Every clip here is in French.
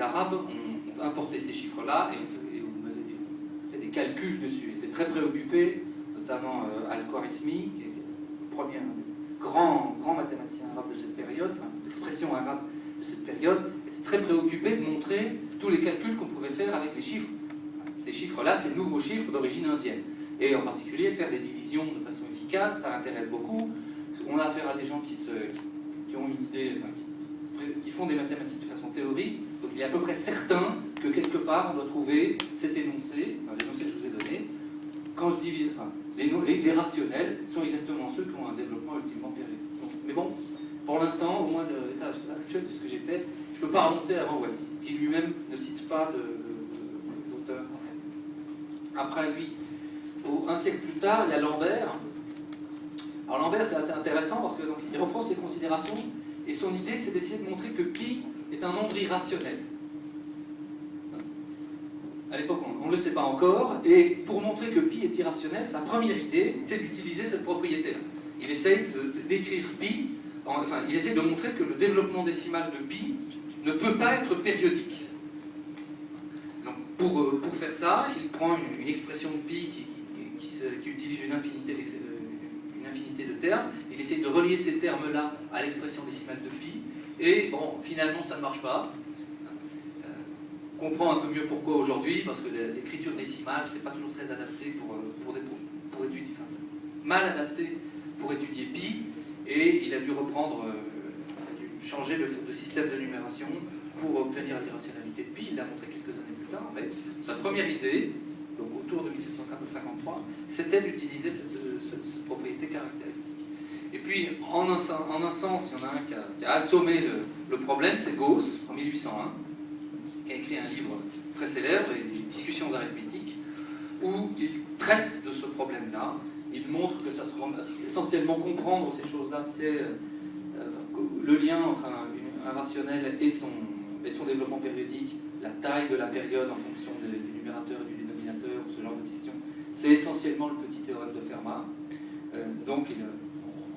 Arabes ont importé ces chiffres-là et on fait des calculs dessus. Ils étaient très préoccupés, notamment Al-Khwarizmi, qui est le premier grand mathématicien arabe de cette période, enfin, l'expression arabe de cette période, était très préoccupé de montrer tous les calculs qu'on pouvait faire avec les chiffres. Ces chiffres-là, ces nouveaux chiffres d'origine indienne. Et en particulier, faire des divisions de façon efficace, ça intéresse beaucoup. On a affaire à des gens qui ont une idée, enfin, qui font des mathématiques de façon théorique, donc il est à peu près certain que quelque part on doit trouver cet énoncé, enfin, l'énoncé que je vous ai donné. Quand je divise, enfin, les rationnels sont exactement ceux qui ont un développement ultimement périodique. Mais bon, pour l'instant, au moins de l'état actuel de ce que j'ai fait, je ne peux pas remonter avant Wallis, qui lui-même ne cite pas d'auteur. Après lui, un siècle plus tard, il y a Lambert. Alors Lambert, c'est assez intéressant parce que donc, il reprend ses considérations et son idée, c'est d'essayer de montrer que pi est un nombre irrationnel. À l'époque, on ne le sait pas encore, et pour montrer que pi est irrationnel, sa première idée, c'est d'utiliser cette propriété-là. Il essaye d'écrire pi, enfin, il essaie de montrer que le développement décimal de pi ne peut pas être périodique. Donc, pour faire ça, il prend une expression de pi qui utilise une infinité de termes, il essaye de relier ces termes-là à l'expression décimale de pi, et bon, finalement ça ne marche pas. On comprend un peu mieux pourquoi aujourd'hui, parce que l'écriture décimale, c'est pas toujours très adapté pour étudier, enfin, mal adapté pour étudier pi, et il a dû reprendre, changer le système de numération pour obtenir l'irrationalité de pi. Il l'a montré quelques années plus tard, mais sa première idée, donc autour de 1753, c'était d'utiliser cette propriété caractéristique. Et puis, en un sens, il y en a un qui a assommé le problème, c'est Gauss, en 1801, qui a écrit un livre très célèbre, les Discussions arithmétiques, où il traite de ce problème-là. Il montre que ça se rend essentiellement comprendre ces choses-là, c'est le lien entre un rationnel et son développement périodique, la taille de la période en fonction du numérateur et du dénominateur, ce genre de questions. C'est essentiellement le petit théorème de Fermat. Donc,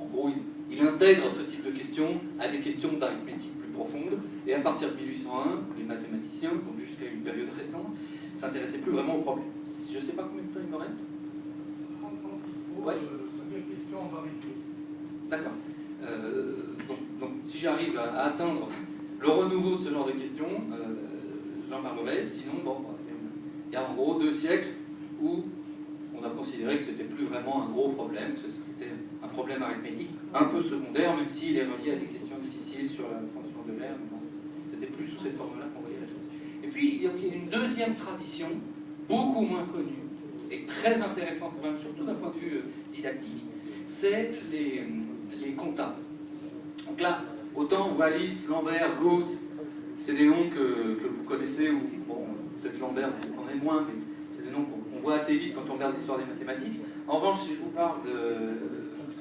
en gros, il intègre ce type de questions à des questions d'arithmétique plus profondes. Et à partir de 1801, les mathématiciens, donc jusqu'à une période récente, ne s'intéressaient plus vraiment au problème. Je ne sais pas combien de temps il me reste. Ouais. C'est question en variété. D'accord. Donc, si j'arrive à atteindre le renouveau de ce genre de questions, j'en parlerai. Sinon, bon, il y a en gros 2 siècles où on a considéré que c'était plus vraiment un gros problème, que c'était un problème arithmétique un peu secondaire, même s'il est relié à des questions difficiles sur la fonction de l'air, mais bon, c'était plus sous cette forme-là qu'on voyait la chose. Et puis, il y a une deuxième tradition, beaucoup moins connue, et très intéressante, même, surtout d'un point de vue didactique, c'est les comptables. Donc là, autant Wallis, Lambert, Gauss, c'est des noms que vous connaissez, ou bon, peut-être Lambert, vous connaissez moins, mais c'est des noms qu'on voit assez vite quand on regarde l'histoire des mathématiques. En revanche, si je vous parle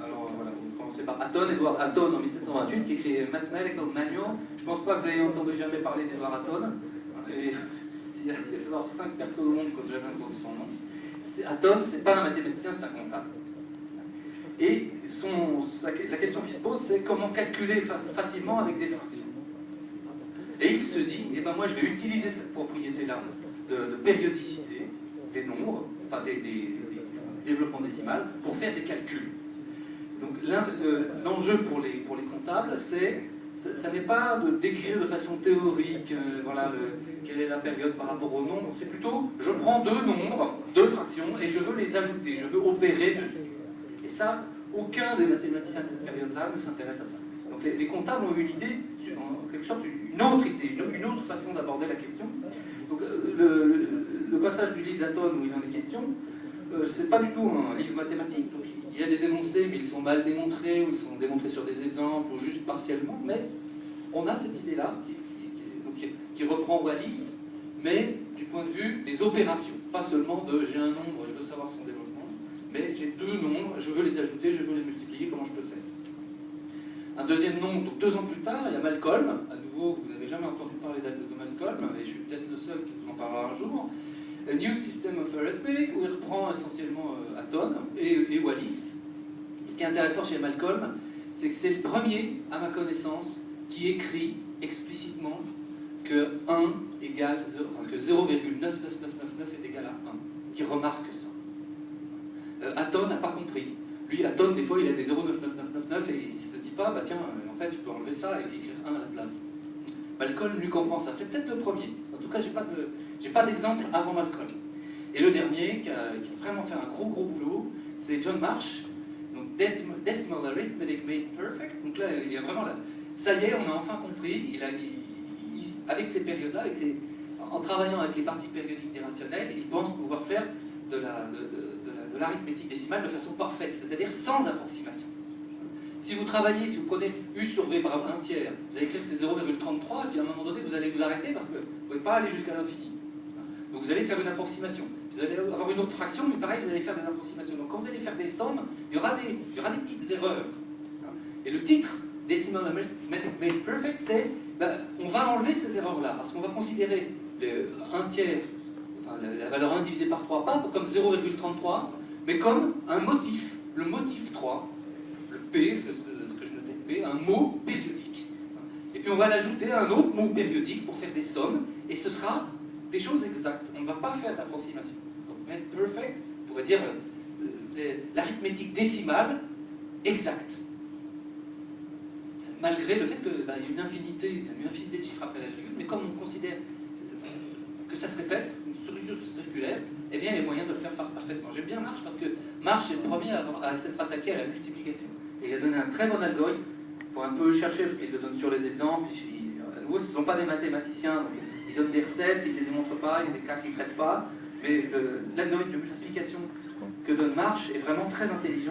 alors voilà, vous commencez par Hatton, Edward Hatton en 1728, qui écrit Mathematical Manual. Je ne pense pas que vous ayez entendu jamais parler d'Edward Hatton. Et il y a falloir 5 personnes au monde qui n'ont jamais entendu son nom. Hatton, c'est pas un mathématicien, c'est un comptable. Et la question qui se pose, c'est comment calculer facilement avec des fractions. Et il se dit, eh ben moi je vais utiliser cette propriété-là de périodicité des nombres, enfin des développements décimales, pour faire des calculs. Donc l'enjeu pour les comptables, ça n'est pas d'écrire de façon théorique, voilà, quelle est la période par rapport au nombre, c'est plutôt, je prends 2 nombres, 2 fractions, et je veux les ajouter, je veux opérer dessus. Et ça, aucun des mathématiciens de cette période-là ne s'intéresse à ça. Donc les comptables ont une idée, en quelque sorte une autre idée, une autre façon d'aborder la question. Donc le passage du livre d'Hatton où il en est question, c'est pas du tout un livre mathématique. Donc, il y a des énoncés, mais ils sont mal démontrés, ou ils sont démontrés sur des exemples, ou juste partiellement. Mais on a cette idée-là qui reprend Wallis, mais du point de vue des opérations. Pas seulement de j'ai un nombre, je veux savoir son développement, mais j'ai 2 nombres, je veux les ajouter, je veux les multiplier, comment je peux faire. Un deuxième nombre, donc 2 ans plus tard, il y a Malcolm. À nouveau, vous n'avez jamais entendu parler de Malcolm, et je suis peut-être le seul qui vous en parlera un jour. A New System of Arithmetic, où il reprend essentiellement Hatton et Wallis. Et ce qui est intéressant chez Malcolm, c'est que c'est le premier, à ma connaissance, qui écrit explicitement que 1 égale 0, enfin, que 0,99999 est égal à 1, qui remarque ça. Aton n'a pas compris. Lui, Aton, des fois, il a des 0,99999 et il ne se dit pas, bah tiens, en fait, je peux enlever ça et écrire 1 à la place. Malcolm lui comprend ça. C'est peut-être le premier. En tout cas, j'ai pas d'exemple avant Malcolm. Et le dernier, qui a vraiment fait un gros boulot, c'est John Marsh. Donc, Decimal Arithmetic Made Perfect. Donc là, il y a vraiment ça y est, on a enfin compris. Avec ces périodes-là, en travaillant avec les parties périodiques des rationnels, il pense pouvoir faire de l'arithmétique décimale de façon parfaite, c'est-à-dire sans approximation. Si vous travaillez, si vous prenez U sur V par 1 tiers, vous allez écrire c'est 0,33, et puis à un moment donné, vous allez vous arrêter parce que vous ne pouvez pas aller jusqu'à l'infini. Donc vous allez faire une approximation. Vous allez avoir une autre fraction, mais pareil, vous allez faire des approximations. Donc quand vous allez faire des sommes, il y aura des petites erreurs. Et le titre Decimal Arithmetic Made Perfect, c'est on va enlever ces erreurs-là, parce qu'on va considérer le 1 tiers, enfin, la valeur 1 divisée par 3, pas comme 0,33, mais comme un motif, le motif 3, le P, ce que je notais P, un mot périodique. Et puis on va l'ajouter à un autre mot périodique pour faire des sommes, et ce sera des choses exactes. On ne va pas faire d'approximation. Donc, made perfect pourrait dire l'arithmétique décimale exacte. Malgré le fait qu'il y a une infinité de chiffres après la virgule, mais comme on considère que ça se répète, une structure circulaire, eh bien il y a moyen de le faire parfaitement. J'aime bien Marsh parce que Marsh est le premier à s'être attaqué à la multiplication. Et il a donné un très bon algorithme. Il faut un peu chercher parce qu'il le donne sur les exemples. À nouveau, ce ne sont pas des mathématiciens, donc ils donnent des recettes, ils ne les démontrent pas, il y a des cas qu'ils ne traitent pas. Mais l'algorithme de multiplication que donne Marsh est vraiment très intelligent.